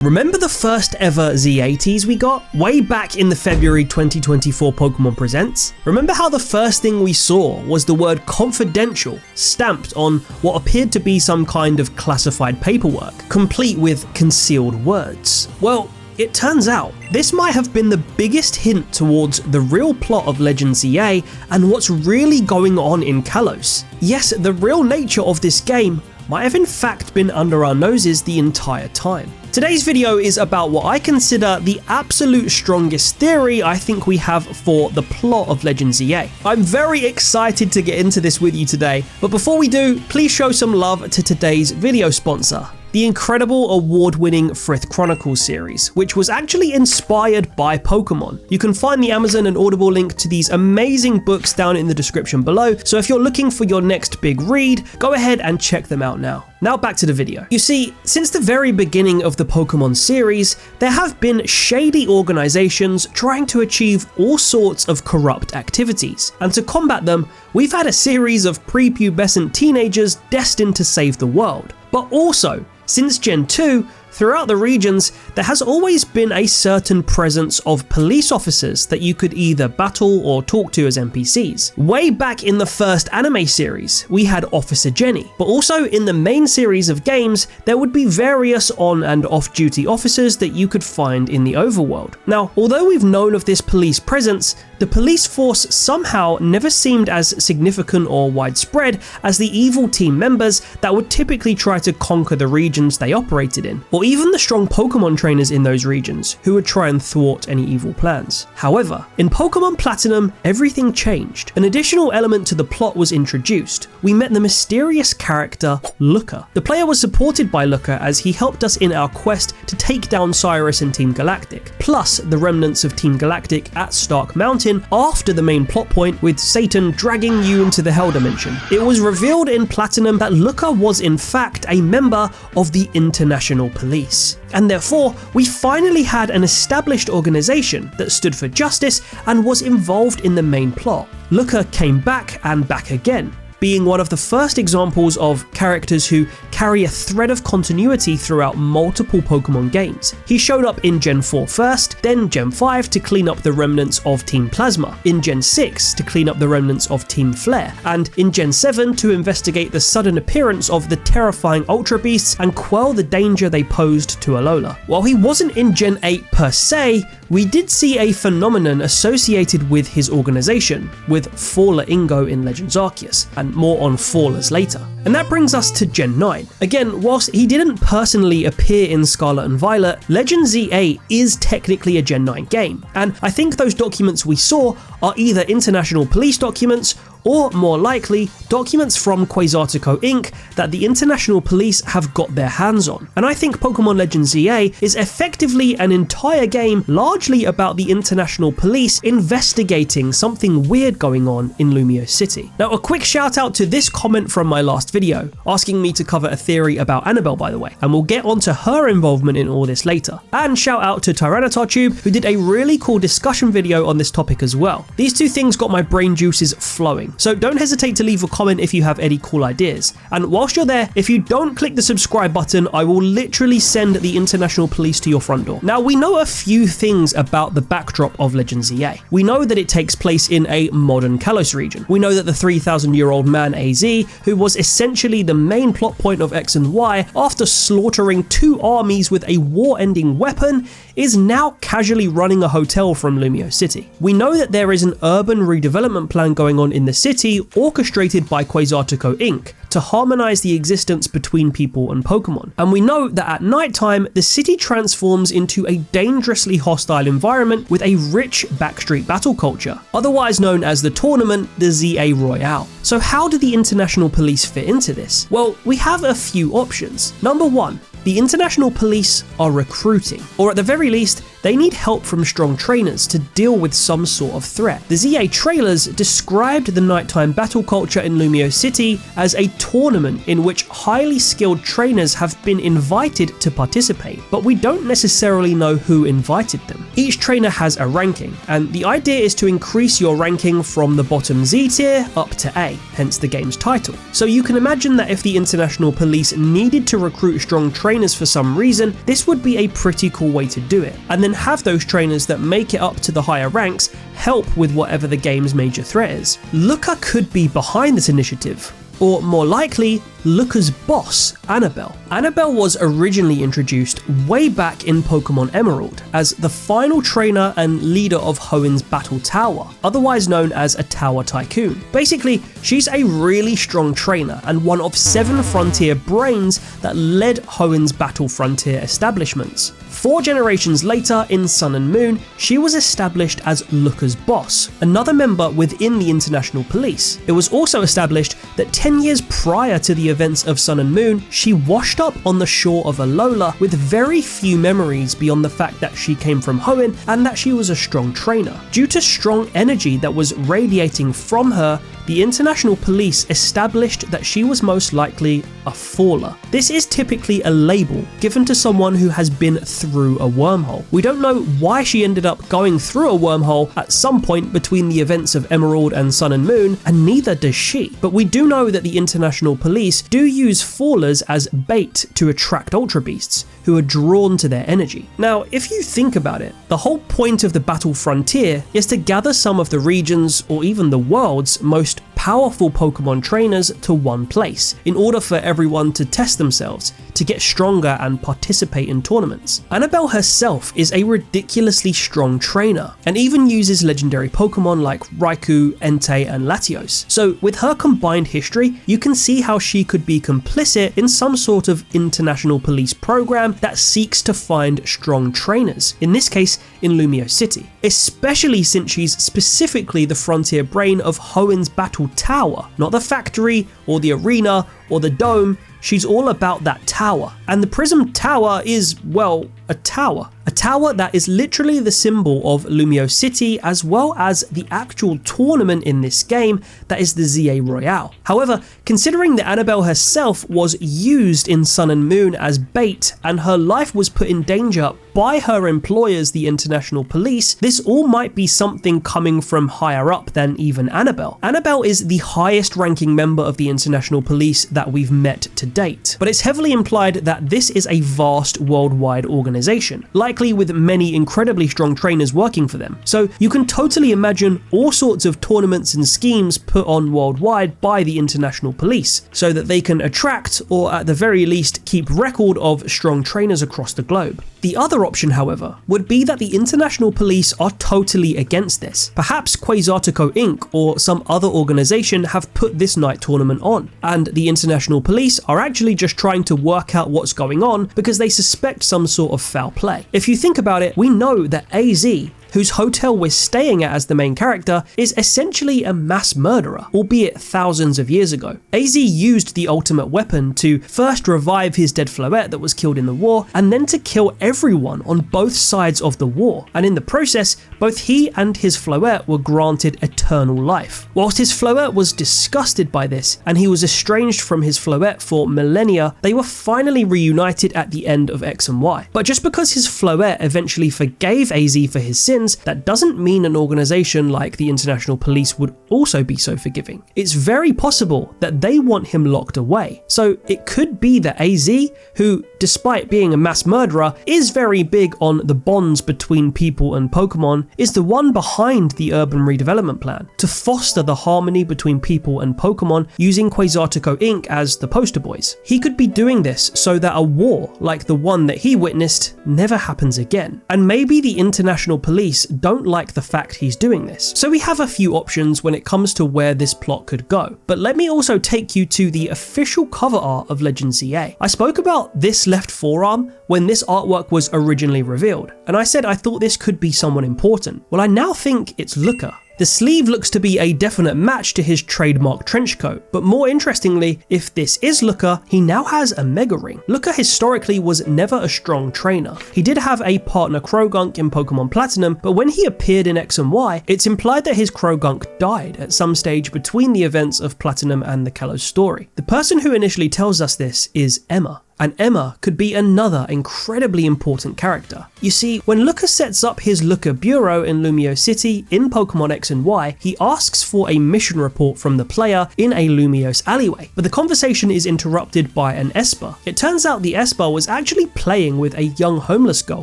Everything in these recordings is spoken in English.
Remember the first ever Z-A tease we got? Way back in the February 2024 Pokemon Presents? Remember how the first thing we saw was the word confidential stamped on what appeared to be some kind of classified paperwork, complete with concealed words? Well, it turns out this might have been the biggest hint towards the real plot of Legends Z-A and what's really going on in Kalos. Yes, the real nature of this game might have in fact been under our noses the entire time. Today's video is about what I consider the absolute strongest theory I think we have for the plot of Legends Z-A. I'm very excited to get into this with you today, but before we do, please show some love to today's video sponsor, the incredible award-winning Frith Chronicles series, which was actually inspired by Pokemon. You can find the Amazon and Audible link to these amazing books down in the description below, so if you're looking for your next big read, go ahead and check them out now. Now back to the video. You see, since the very beginning of the Pokemon series, there have been shady organizations trying to achieve all sorts of corrupt activities, and to combat them, we've had a series of prepubescent teenagers destined to save the world. But also, since Gen 2, throughout the regions, there has always been a certain presence of police officers that you could either battle or talk to as NPCs. Way back in the first anime series, we had Officer Jenny, but also in the main series of games, there would be various on and off-duty officers that you could find in the overworld. Now, although we've known of this police presence, the police force somehow never seemed as significant or widespread as the evil team members that would typically try to conquer the regions they operated in, or even the strong Pokemon trainers in those regions who would try and thwart any evil plans. However, in Pokemon Platinum, everything changed. An additional element to the plot was introduced. We met the mysterious character Looker. The player was supported by Looker as he helped us in our quest to take down Cyrus and Team Galactic, plus the remnants of Team Galactic at Stark Mountain after the main plot point with Satan dragging you into the Hell Dimension. It was revealed in Platinum that Looker was in fact a member of the International Police, and therefore we finally had an established organization that stood for justice and was involved in the main plot. Looker came back and back again, being one of the first examples of characters who carry a thread of continuity throughout multiple Pokemon games. He showed up in Gen 4 first, then Gen 5 to clean up the remnants of Team Plasma, in Gen 6 to clean up the remnants of Team Flare, and in Gen 7 to investigate the sudden appearance of the terrifying Ultra Beasts and quell the danger they posed to Alola. While he wasn't in Gen 8 per se, we did see a phenomenon associated with his organization, with Faller Ingo in Legends Arceus, and more on Fallers later. And that brings us to Gen 9. Again, whilst he didn't personally appear in Scarlet and Violet, Legends Z-A is technically a Gen 9 game, and I think those documents we saw are either International Police documents or, more likely, documents from Quasartico Inc. that the International Police have got their hands on. And I think Pokemon Legends Z-A is effectively an entire game largely about the International Police investigating something weird going on in Lumio City. Now, a quick shout out to this comment from my last video, asking me to cover a theory about Annabelle, by the way, and we'll get onto her involvement in all this later. And shout out to TyranitarTube, who did a really cool discussion video on this topic as well. These two things got my brain juices flowing. So don't hesitate to leave a comment if you have any cool ideas. And whilst you're there, if you don't click the subscribe button, I will literally send the International Police to your front door. Now, we know a few things about the backdrop of Legends Z-A. We know that it takes place in a modern Kalos region. We know that the 3,000-year-old man AZ, who was essentially the main plot point of X and Y after slaughtering two armies with a war-ending weapon, is now casually running a hotel from Lumio City. We know that there is an urban redevelopment plan going on in the city orchestrated by Quasartico Inc. to harmonize the existence between people and Pokemon. And we know that at nighttime, the city transforms into a dangerously hostile environment with a rich backstreet battle culture, otherwise known as the tournament, the Z-A Royale. So how do the International Police fit into this? Well, we have a few options. Number one, the International Police are recruiting, or at the very least, they need help from strong trainers to deal with some sort of threat. The Z-A trailers described the nighttime battle culture in Lumio City as a tournament in which highly skilled trainers have been invited to participate, but we don't necessarily know who invited them. Each trainer has a ranking, and the idea is to increase your ranking from the bottom Z tier up to A, hence the game's title. So you can imagine that if the International Police needed to recruit strong trainers for some reason, this would be a pretty cool way to do it, and then have those trainers that make it up to the higher ranks help with whatever the game's major threat is. Looker could be behind this initiative, or more likely, Looker's boss, Annabelle. Annabelle was originally introduced way back in Pokémon Emerald as the final trainer and leader of Hoenn's Battle Tower, otherwise known as a Tower Tycoon. Basically, she's a really strong trainer and one of 7 frontier brains that led Hoenn's Battle Frontier establishments. 4 generations later, in Sun and Moon, she was established as Looker's boss, another member within the International Police. It was also established that 10 years prior to the events of Sun and Moon, she washed up on the shore of Alola with very few memories beyond the fact that she came from Hoenn and that she was a strong trainer. Due to strong energy that was radiating from her, the International Police established that she was most likely a faller. This is typically a label given to someone who has been through a wormhole. We don't know why she ended up going through a wormhole at some point between the events of Emerald and Sun and Moon, and neither does she. But we do know that the International Police do use fallers as bait to attract Ultra Beasts, who are drawn to their energy. Now, if you think about it, the whole point of the Battle Frontier is to gather some of the region's, or even the world's, most powerful Pokemon trainers to one place, in order for everyone to test themselves, to get stronger and participate in tournaments. Annabelle herself is a ridiculously strong trainer, and even uses legendary Pokemon like Raikou, Entei, and Latios. So with her combined history, you can see how she could be complicit in some sort of International Police program that seeks to find strong trainers, in this case in Lumio City, especially since she's specifically the frontier brain of Hoenn's Battle Tower, not the factory or the arena or the dome. She's all about that tower. And the Prism Tower is, well, a tower. A tower that is literally the symbol of Lumio City, as well as the actual tournament in this game that is the Z-A Royale. However, considering that Annabelle herself was used in Sun and Moon as bait and her life was put in danger by her employers, the International Police, this all might be something coming from higher up than even Annabelle. Annabelle is the highest ranking member of the International Police that we've met to date, but it's heavily implied that this is a vast worldwide organization, likely with many incredibly strong trainers working for them. So you can totally imagine all sorts of tournaments and schemes put on worldwide by the International Police, so that they can attract, or at the very least keep record of, strong trainers across the globe. The other option, however, would be that the International Police are totally against this. Perhaps Quasartico Inc. or some other organization have put this night tournament on, and the International Police are actually just trying to work out what's going on because they suspect some sort of foul play. If you think about it, we know that AZ, whose hotel we're staying at as the main character, is essentially a mass murderer, albeit thousands of years ago. AZ used the ultimate weapon to first revive his dead Floette that was killed in the war, and then to kill everyone on both sides of the war, and in the process, both he and his Floette were granted eternal life. Whilst his Floette was disgusted by this, and he was estranged from his Floette for millennia, they were finally reunited at the end of X and Y. But just because his Floette eventually forgave AZ for his sins, that doesn't mean an organization like the International Police would also be so forgiving. It's very possible that they want him locked away. So it could be that AZ, who, despite being a mass murderer, is very big on the bonds between people and Pokemon, is the one behind the urban redevelopment plan to foster the harmony between people and Pokemon, using Quasartico Inc. as the poster boys. He could be doing this so that a war like the one that he witnessed never happens again. And maybe the International Police don't like the fact he's doing this. So we have a few options when it comes to where this plot could go. But let me also take you to the official cover art of Legends Z-A. I spoke about this left forearm when this artwork was originally revealed, and I said I thought this could be someone important. Well, I now think it's Looker. The sleeve looks to be a definite match to his trademark trench coat, but more interestingly, if this is Looker, he now has a Mega Ring. Looker historically was never a strong trainer. He did have a partner Krogunk in Pokemon Platinum, but when he appeared in X and Y, it's implied that his Krogunk died at some stage between the events of Platinum and the Kalos story. The person who initially tells us this is Emma. And Emma could be another incredibly important character. You see, when Looker sets up his Looker Bureau in Lumio City in Pokemon X and Y, he asks for a mission report from the player in a Lumiose alleyway, but the conversation is interrupted by an Esper. It turns out the Esper was actually playing with a young homeless girl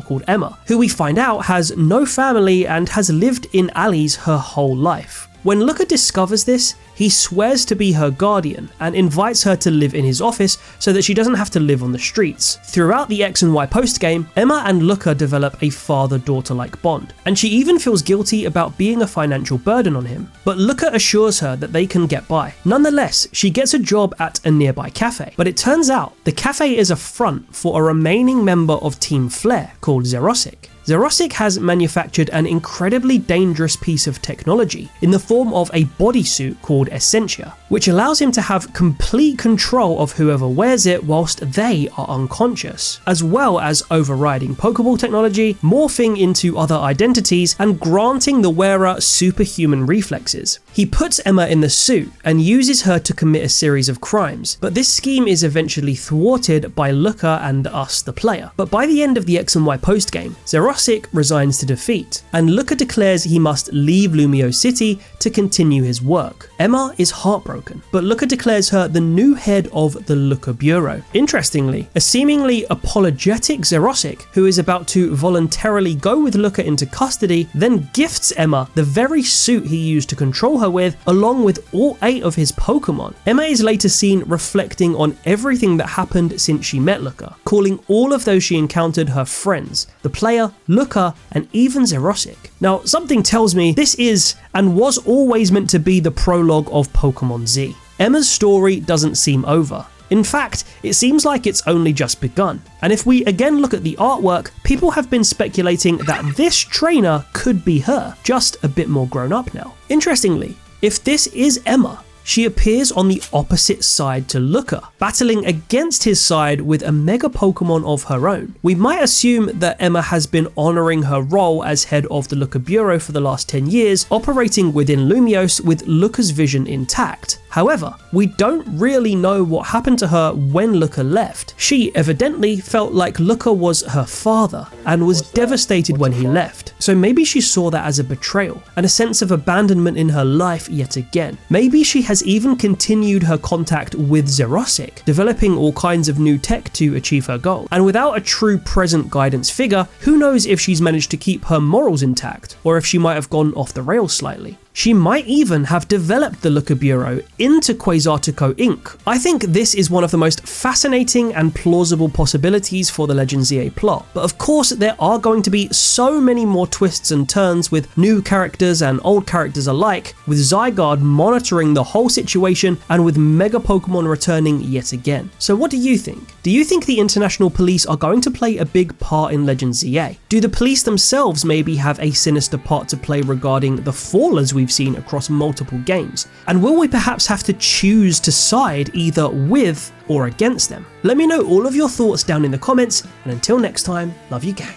called Emma, who we find out has no family and has lived in alleys her whole life. When Looker discovers this, he swears to be her guardian and invites her to live in his office so that she doesn't have to live on the streets. Throughout the X and Y postgame, Emma and Looker develop a father-daughter-like bond, and she even feels guilty about being a financial burden on him. But Looker assures her that they can get by. Nonetheless, she gets a job at a nearby cafe, but it turns out the cafe is a front for a remaining member of Team Flare called Xerosic. Xerosic has manufactured an incredibly dangerous piece of technology in the form of a bodysuit called Essentia, which allows him to have complete control of whoever wears it whilst they are unconscious, as well as overriding Pokeball technology, morphing into other identities, and granting the wearer superhuman reflexes. He puts Emma in the suit and uses her to commit a series of crimes, but this scheme is eventually thwarted by Looker and us, the player. But by the end of the X and Y postgame, Xerosic resigns to defeat, and Looker declares he must leave Lumio City to continue his work. Emma is heartbroken, but Looker declares her the new head of the Looker Bureau. Interestingly, a seemingly apologetic Xerosic, who is about to voluntarily go with Looker into custody, then gifts Emma the very suit he used to control her with, along with all 8 of his Pokemon. Emma is later seen reflecting on everything that happened since she met Looker, calling all of those she encountered her friends, the player, Looker, and even Xerosic. Now, something tells me this is and was always meant to be the prologue of Pokemon Z. Emma's story doesn't seem over. In fact, it seems like it's only just begun. And if we again look at the artwork, people have been speculating that this trainer could be her, just a bit more grown up now. Interestingly, if this is Emma, she appears on the opposite side to Looker, battling against his side with a mega Pokemon of her own. We might assume that Emma has been honouring her role as head of the Looker Bureau for the last 10 years, operating within Lumiose with Looker's vision intact. However, we don't really know what happened to her when Looker left. She evidently felt like Looker was her father and was devastated when he left. So maybe she saw that as a betrayal and a sense of abandonment in her life yet again. Maybe she has even continued her contact with Xerosic, developing all kinds of new tech to achieve her goal. And without a true present guidance figure, who knows if she's managed to keep her morals intact, or if she might have gone off the rails slightly. She might even have developed the Looker Bureau into Quasartico Inc. I think this is one of the most fascinating and plausible possibilities for the Legends Z-A plot, but of course there are going to be so many more twists and turns with new characters and old characters alike, with Zygarde monitoring the whole situation and with Mega Pokemon returning yet again. So what do you think? Do you think the international police are going to play a big part in Legends Z-A? Do the police themselves maybe have a sinister part to play regarding the fallers we've seen across multiple games? And will we perhaps have to choose to side either with or against them? Let me know all of your thoughts down in the comments, and until next time, love you gang.